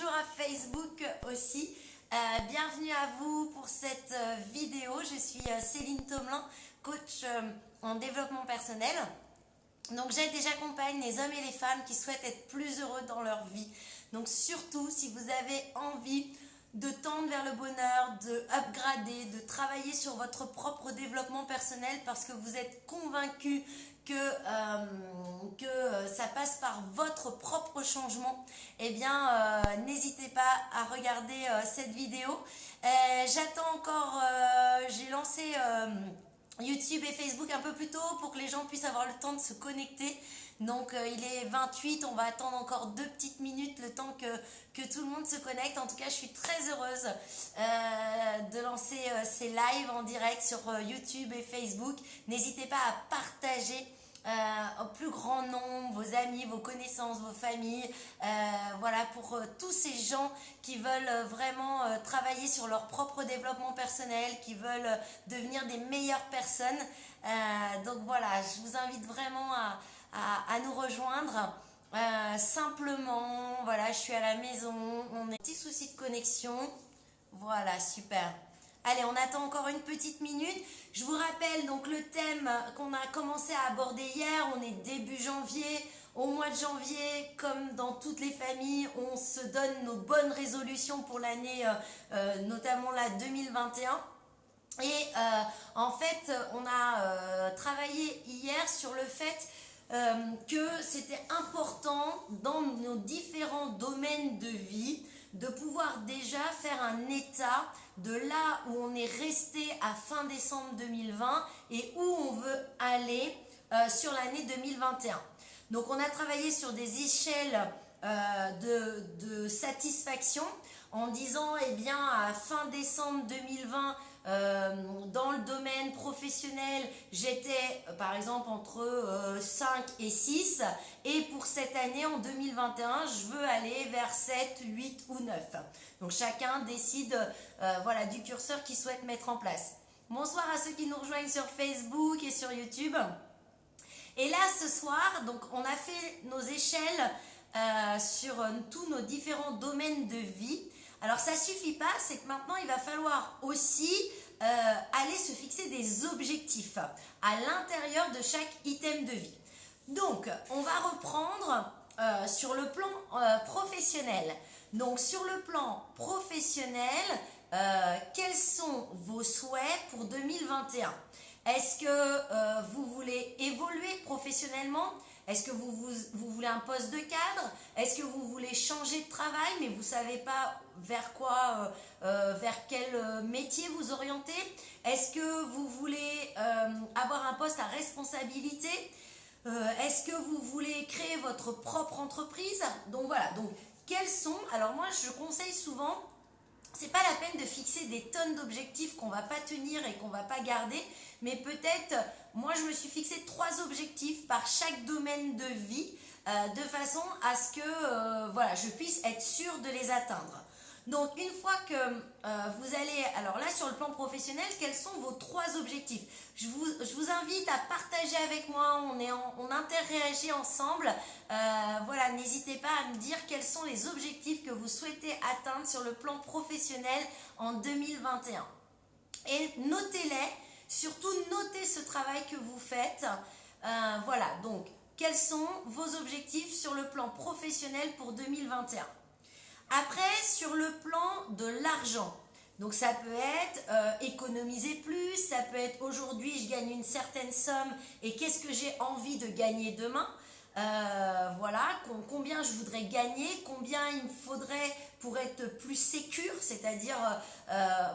bonjour à Facebook aussi. Bienvenue à vous pour cette vidéo. Je suis Céline Thomelin, coach en développement personnel. Donc j'aide et j'accompagne les hommes et les femmes qui souhaitent être plus heureux dans leur vie. Donc surtout, si vous avez envie de tendre vers le bonheur, de upgrader, de travailler sur votre propre développement personnel parce que vous êtes convaincu que ça passe par votre propre changement, eh bien n'hésitez pas à regarder cette vidéo. J'attends encore, j'ai lancé YouTube et Facebook un peu plus tôt pour que les gens puissent avoir le temps de se connecter. Donc il est 28, on va attendre encore 2 petites minutes le temps que tout le monde se connecte. En tout cas, je suis très heureuse de lancer ces lives en direct sur YouTube et Facebook. N'hésitez pas à partager au plus grand nombre, vos amis, vos connaissances, vos familles, voilà, pour tous ces gens qui veulent vraiment travailler sur leur propre développement personnel, qui veulent devenir des meilleures personnes. Donc voilà, je vous invite vraiment à nous rejoindre. Simplement, voilà, je suis à la maison, on a un petit souci de connexion. Voilà, super. Allez, on attend encore une petite minute. Je vous rappelle donc le thème qu'on a commencé à aborder hier. On est début janvier. Au mois de janvier, comme dans toutes les familles, on se donne nos bonnes résolutions pour l'année, notamment la 2021. Et en fait, on a travaillé hier sur le fait que c'était important dans nos différents domaines de vie de pouvoir déjà faire un état de là où on est resté à fin décembre 2020 et où on veut aller sur l'année 2021. Donc on a travaillé sur des échelles de satisfaction en disant, eh bien, à fin décembre 2020, dans le domaine professionnel, j'étais par exemple entre 5 et 6 et pour cette année en 2021, je veux aller vers 7, 8 ou 9. Donc chacun décide voilà, du curseur qu'il souhaite mettre en place. Bonsoir à ceux qui nous rejoignent sur Facebook et sur YouTube. Et là ce soir, donc on a fait nos échelles sur tous nos différents domaines de vie. Alors ça suffit pas, c'est que maintenant il va falloir aussi aller se fixer des objectifs à l'intérieur de chaque item de vie. Donc on va reprendre sur le plan professionnel. Donc sur le plan professionnel, quels sont vos souhaits pour 2021 ? Est-ce que vous voulez évoluer professionnellement ? Est-ce que vous voulez un poste de cadre ? Est-ce que vous voulez changer de travail mais vous ne savez pas vers quoi, vers quel métier vous orienter ? Est-ce que vous voulez avoir un poste à responsabilité ? Est-ce que vous voulez créer votre propre entreprise ? Donc voilà, donc quels sont… Alors moi je conseille souvent… C'est pas la peine de fixer des tonnes d'objectifs qu'on va pas tenir et qu'on va pas garder, mais peut-être, moi je me suis fixé 3 objectifs par chaque domaine de vie, de façon à ce que voilà, je puisse être sûre de les atteindre. Donc une fois que vous allez, alors là sur le plan professionnel, quels sont vos 3 objectifs ? Je vous invite à partager avec moi, on interagit ensemble. Voilà, n'hésitez pas à me dire quels sont les objectifs que vous souhaitez atteindre sur le plan professionnel en 2021. Et notez-les, surtout notez ce travail que vous faites. Voilà, donc quels sont vos objectifs sur le plan professionnel pour 2021 ? Après, sur le plan de l'argent, donc ça peut être économiser plus, ça peut être aujourd'hui je gagne une certaine somme et qu'est-ce que j'ai envie de gagner demain ? Voilà, combien je voudrais gagner, combien il me faudrait pour être plus sécure, c'est-à-dire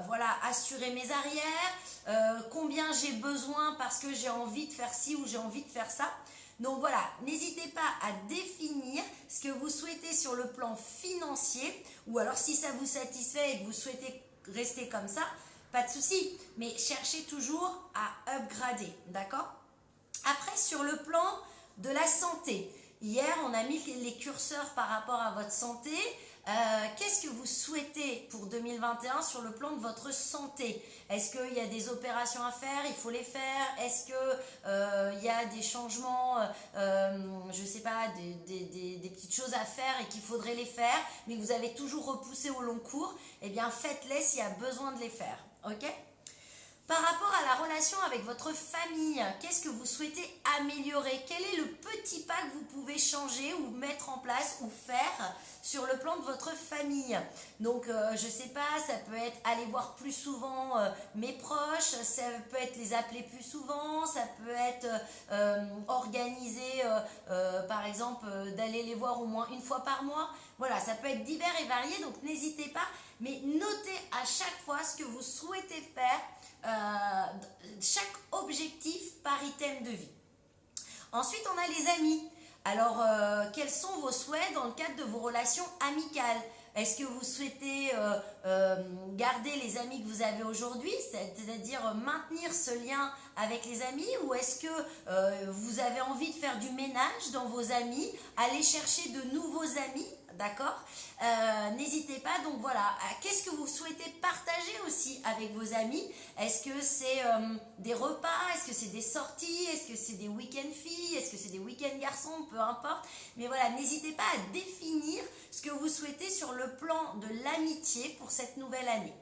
voilà, assurer mes arrières, combien j'ai besoin parce que j'ai envie de faire ci ou j'ai envie de faire ça. Donc voilà, n'hésitez pas à définir ce que vous souhaitez sur le plan financier, ou alors si ça vous satisfait et que vous souhaitez rester comme ça, pas de souci, mais cherchez toujours à upgrader, d'accord ? Après, sur le plan de la santé, Hier, on a mis les curseurs par rapport à votre santé. Qu'est-ce que vous souhaitez pour 2021 sur le plan de votre santé? Est-ce qu'il y a des opérations à faire? Il faut les faire? Est-ce qu'il y a des changements, je ne sais pas, des petites choses à faire et qu'il faudrait les faire, mais que vous avez toujours repoussé au long cours? Eh bien, faites-les s'il y a besoin de les faire. Ok? Par rapport à la relation avec votre famille, qu'est-ce que vous souhaitez améliorer? Quel est le petit pas que vous pouvez changer ou mettre en place ou faire sur le plan de votre famille? Donc, je ne sais pas, ça peut être aller voir plus souvent mes proches, ça peut être les appeler plus souvent, ça peut être organiser, par exemple, d'aller les voir au moins une fois par mois. Voilà, ça peut être divers et varié, donc n'hésitez pas, mais notez à chaque fois ce que vous souhaitez faire, chaque objectif par item de vie. Ensuite, on a les amis. Alors, quels sont vos souhaits dans le cadre de vos relations amicales? Est-ce que vous souhaitez garder les amis que vous avez aujourd'hui, c'est-à-dire maintenir ce lien avec les amis, ou est-ce que vous avez envie de faire du ménage dans vos amis, aller chercher de nouveaux amis? D'accord? N'hésitez pas, donc voilà, qu'est-ce que vous souhaitez partager aussi avec vos amis? Est-ce que c'est des repas? Est-ce que c'est des sorties? Est-ce que c'est des week-ends filles? Est-ce que c'est des week-ends garçons? Peu importe, mais voilà, n'hésitez pas à définir ce que vous souhaitez sur le plan de l'amitié pour cette nouvelle année.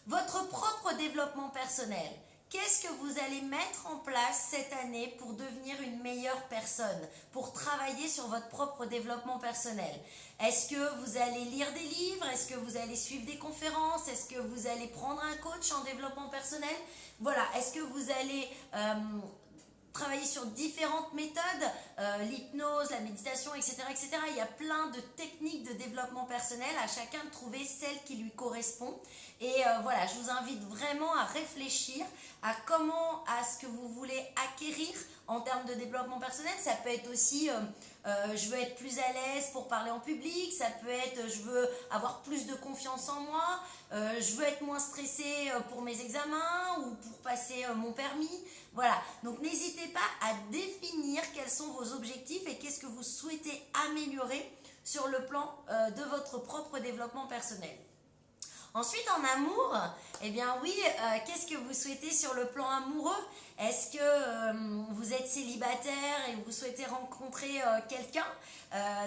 Votre propre développement personnel. Qu'est-ce que vous allez mettre en place cette année pour devenir une meilleure personne, pour travailler sur votre propre développement personnel? Est-ce que vous allez lire des livres? Est-ce que vous allez suivre des conférences? Est-ce que vous allez prendre un coach en développement personnel? Voilà, est-ce que vous allez travailler sur différentes méthodes, l'hypnose, la méditation, etc., etc. Il y a plein de techniques de développement personnel, à chacun de trouver celle qui lui correspond. Et voilà, je vous invite vraiment à réfléchir à à ce que vous voulez acquérir en termes de développement personnel. Ça peut être aussi, je veux être plus à l'aise pour parler en public, ça peut être, je veux avoir plus de confiance en moi, je veux être moins stressée pour mes examens ou pour passer mon permis. Voilà, donc n'hésitez pas à définir quels sont vos objectifs et qu'est-ce que vous souhaitez améliorer sur le plan de votre propre développement personnel. Ensuite, en amour, eh bien oui, qu'est-ce que vous souhaitez sur le plan amoureux? Est-ce que vous êtes célibataire et vous souhaitez rencontrer quelqu'un?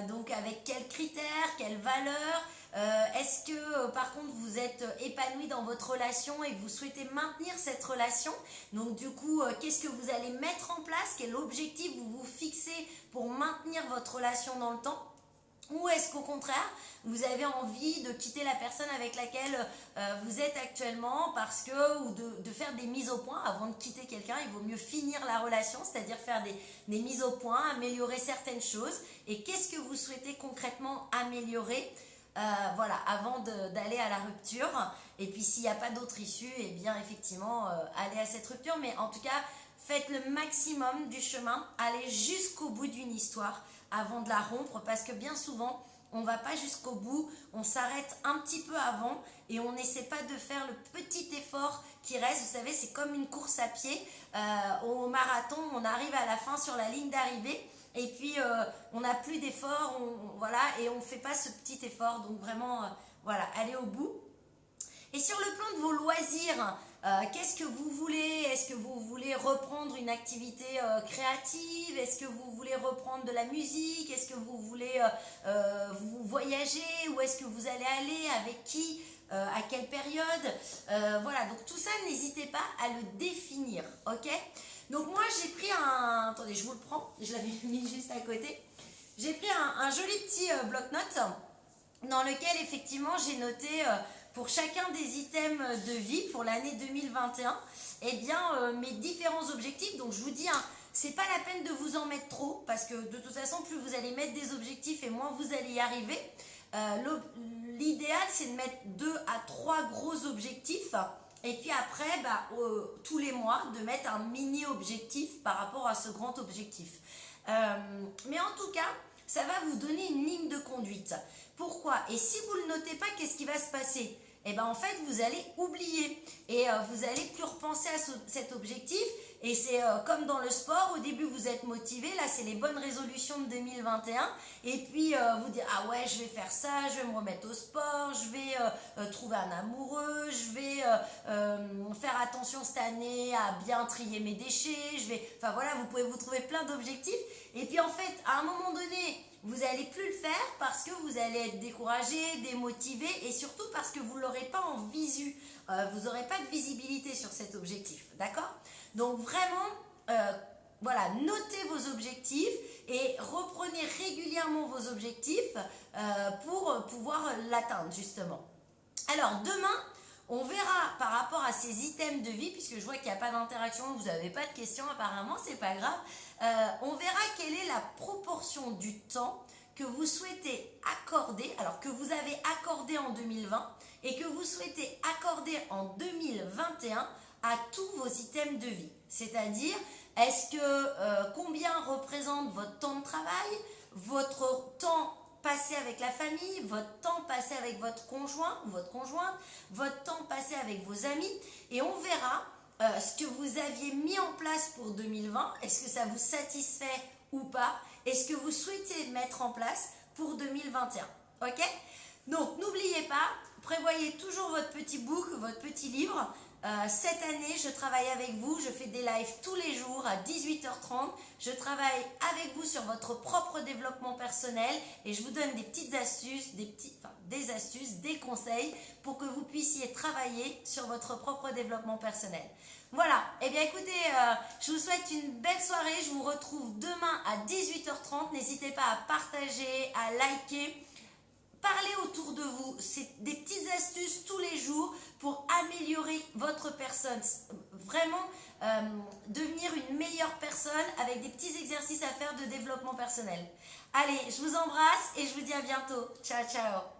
Donc avec quels critères, quelles valeurs? Est-ce que par contre vous êtes épanoui dans votre relation et que vous souhaitez maintenir cette relation? Donc du coup, qu'est-ce que vous allez mettre en place? Quel objectif vous vous fixez pour maintenir votre relation dans le temps? Ou est-ce qu'au contraire, vous avez envie de quitter la personne avec laquelle vous êtes actuellement ou de faire des mises au point avant de quitter quelqu'un? Il vaut mieux finir la relation, c'est-à-dire faire des mises au point, améliorer certaines choses. Et qu'est-ce que vous souhaitez concrètement améliorer voilà, avant d'aller à la rupture? Et puis s'il n'y a pas d'autre issue, eh bien effectivement, allez à cette rupture. Mais en tout cas, faites le maximum du chemin, allez jusqu'au bout d'une histoire avant de la rompre, parce que bien souvent, on ne va pas jusqu'au bout, on s'arrête un petit peu avant et on n'essaie pas de faire le petit effort qui reste. Vous savez, c'est comme une course à pied. Au marathon, on arrive à la fin sur la ligne d'arrivée et puis on n'a plus d'effort, voilà, et on ne fait pas ce petit effort. Donc vraiment, voilà, allez au bout. Et sur le plan de vos loisirs, qu'est-ce que vous voulez? Est-ce que vous voulez reprendre une activité créative? Est-ce que vous voulez reprendre de la musique? Est-ce que vous voulez vous voyager? Où est-ce que vous allez aller? Avec qui? À quelle période? Voilà, donc tout ça, n'hésitez pas à le définir, ok? Donc moi, j'ai pris attendez, je vous le prends, je l'avais mis juste à côté. J'ai pris un joli petit bloc-notes dans lequel, effectivement, j'ai noté... pour chacun des items de vie pour l'année 2021, eh bien, mes différents objectifs. Donc, je vous dis, c'est pas la peine de vous en mettre trop, parce que de toute façon, plus vous allez mettre des objectifs et moins vous allez y arriver. L'idéal, c'est de mettre 2 à 3 gros objectifs. Et puis après, tous les mois, de mettre un mini-objectif par rapport à ce grand objectif. Mais en tout cas, ça va vous donner une ligne de conduite. Pourquoi? pourquoi. Et si vous ne le notez pas, qu'est-ce qui va se passer? Eh bien, en fait, vous allez oublier et vous allez plus repenser à cet objectif. Et c'est comme dans le sport, au début, vous êtes motivé. Là, c'est les bonnes résolutions de 2021. Et puis, vous dites, ah ouais, je vais faire ça, je vais me remettre au sport, je vais trouver un amoureux, je vais faire attention cette année à bien trier mes déchets. Enfin voilà, vous pouvez vous trouver plein d'objectifs. Et puis, en fait, à un moment donné, vous n'allez plus le faire parce que vous allez être découragé, démotivé et surtout parce que vous ne l'aurez pas en visu. Vous n'aurez pas de visibilité sur cet objectif, d'accord? Donc vraiment, voilà, notez vos objectifs et reprenez régulièrement vos objectifs pour pouvoir l'atteindre justement. Alors demain, on verra par rapport à ces items de vie, puisque je vois qu'il n'y a pas d'interaction, vous n'avez pas de questions apparemment, c'est pas grave. On verra quelle est la proportion du temps que vous souhaitez accorder, alors que vous avez accordé en 2020 et que vous souhaitez accorder en 2021 à tous vos items de vie. C'est-à-dire, est-ce que combien représente votre temps de travail, votre temps passé avec la famille, votre temps passé avec votre conjoint ou votre conjointe, votre temps passé avec vos amis, et on verra ce que vous aviez mis en place pour 2020, est-ce que ça vous satisfait ou pas, est-ce que vous souhaitez mettre en place pour 2021, ok? Donc n'oubliez pas, prévoyez toujours votre petit book, votre petit livre. Cette année, je travaille avec vous, je fais des lives tous les jours à 18h30. Je travaille avec vous sur votre propre développement personnel et je vous donne des petites astuces, des astuces, des conseils pour que vous puissiez travailler sur votre propre développement personnel. Voilà, et bien écoutez, je vous souhaite une belle soirée. Je vous retrouve demain à 18h30. N'hésitez pas à partager, à liker. Parlez autour de vous, c'est des petites astuces tous les jours pour améliorer votre personne, vraiment devenir une meilleure personne avec des petits exercices à faire de développement personnel. Allez, je vous embrasse et je vous dis à bientôt. Ciao, ciao.